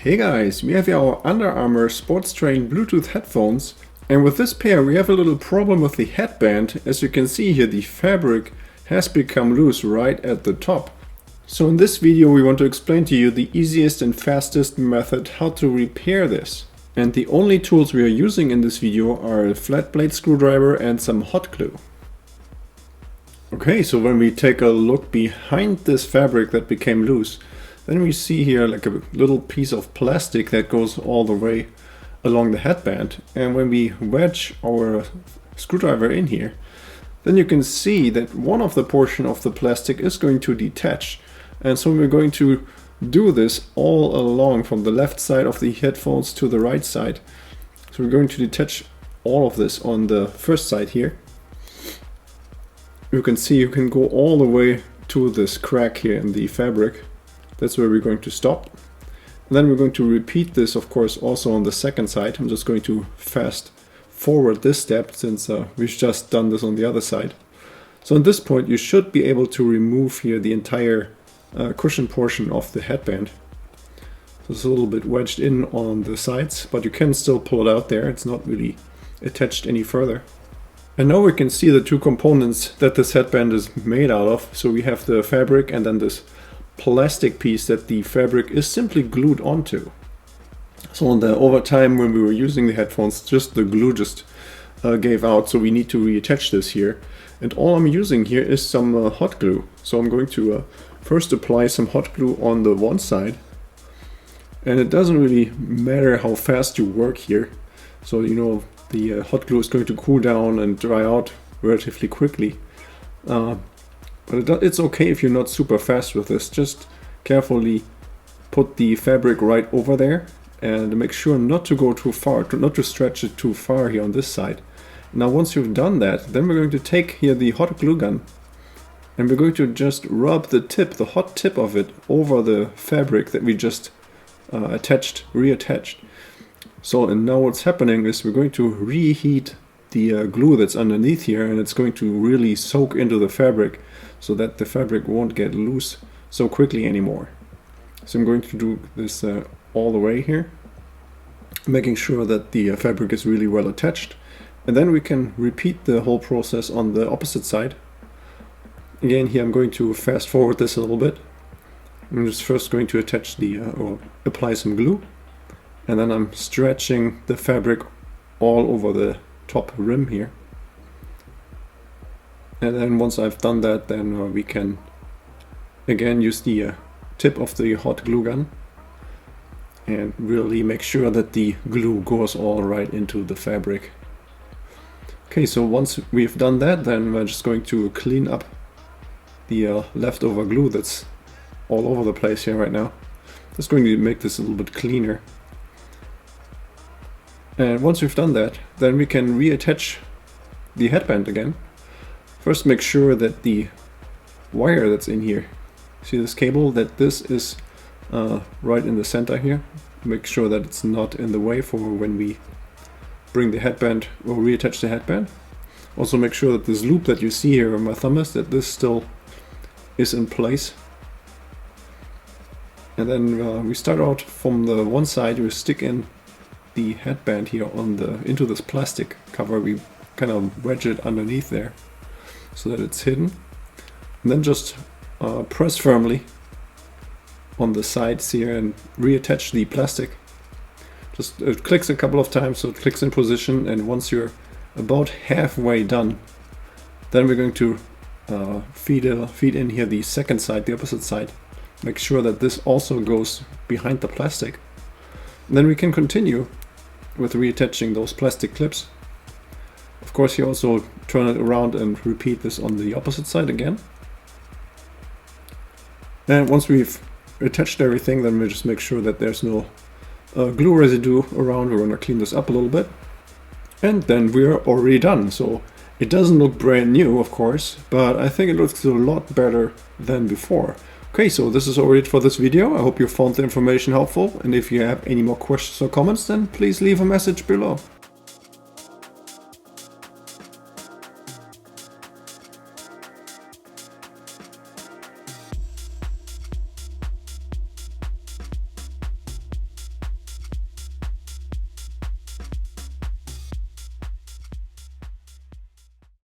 Hey guys, we have here our Under Armour Sports Train Bluetooth headphones, and with this pair we have a little problem with the headband. As you can see here, the fabric has become loose right at the top. So in this video we want to explain to you the easiest and fastest method how to repair this. And the only tools we are using in this video are a flat blade screwdriver and some hot glue. Okay, so when we take a look behind this fabric that became loose, then we see here like a little piece of plastic that goes all the way along the headband. And when we wedge our screwdriver in here, then you can see that one of the portion of the plastic is going to detach. And so we're going to do this all along from the left side of the headphones to the right side. So we're going to detach all of this on the first side here. You can see you can go all the way to this crack here in the fabric. That's where we're going to stop. And then we're going to repeat this, of course, also on the second side. I'm just going to fast forward this step since we've just done this on the other side. So at this point you should be able to remove here the entire cushion portion of the headband. So it's a little bit wedged in on the sides, but you can still pull it out there. It's not really attached any further. And now we can see the two components that this headband is made out of. So we have the fabric and then this plastic piece that the fabric is simply glued onto. So over time when we were using the headphones, just the glue just gave out, so we need to reattach this here. And all I'm using here is some hot glue. So I'm going to first apply some hot glue on the one side. And it doesn't really matter how fast you work here. So you know the hot glue is going to cool down and dry out relatively quickly. But it's okay if you're not super fast with this. Just carefully put the fabric right over there and make sure not to go too far, not to stretch it too far here on this side. Now once you've done that, then we're going to take here the hot glue gun and we're going to just rub the hot tip of it over the fabric that we just reattached. So and now what's happening is we're going to reheat the glue that's underneath here, and it's going to really soak into the fabric so that the fabric won't get loose so quickly anymore. So I'm going to do this all the way here, making sure that the fabric is really well attached, and then we can repeat the whole process on the opposite side. Again, here I'm going to fast forward this a little bit. I'm just first going to attach or apply some glue, and then I'm stretching the fabric all over the top rim here. And then once I've done that, then we can again use the tip of the hot glue gun and really make sure that the glue goes all right into the fabric. Okay, so once we've done that, then we're just going to clean up the leftover glue that's all over the place here right now. Just going to make this a little bit cleaner. And once we've done that, then we can reattach the headband again. First make sure that the wire that's in here, see this cable, that this is right in the center here. Make sure that it's not in the way for when we bring the headband or reattach the headband. Also make sure that this loop that you see here on my thumb is that this still is in place. And then we start out from the one side. We stick in the headband here into this plastic cover. We kind of wedge it underneath there so that it's hidden, and then just press firmly on the sides here and reattach the plastic. Just it clicks a couple of times so it clicks in position, and once you're about halfway done, then we're going to feed in here the second side, the opposite side. Make sure that this also goes behind the plastic. And then we can continue with reattaching those plastic clips. Of course, you also turn it around and repeat this on the opposite side again. And once we've attached everything, then we just make sure that there's no glue residue around. We're going to clean this up a little bit. And then we're already done. So it doesn't look brand new, of course, but I think it looks a lot better than before. Okay, so this is all it for this video. I hope you found the information helpful, and if you have any more questions or comments, then please leave a message below.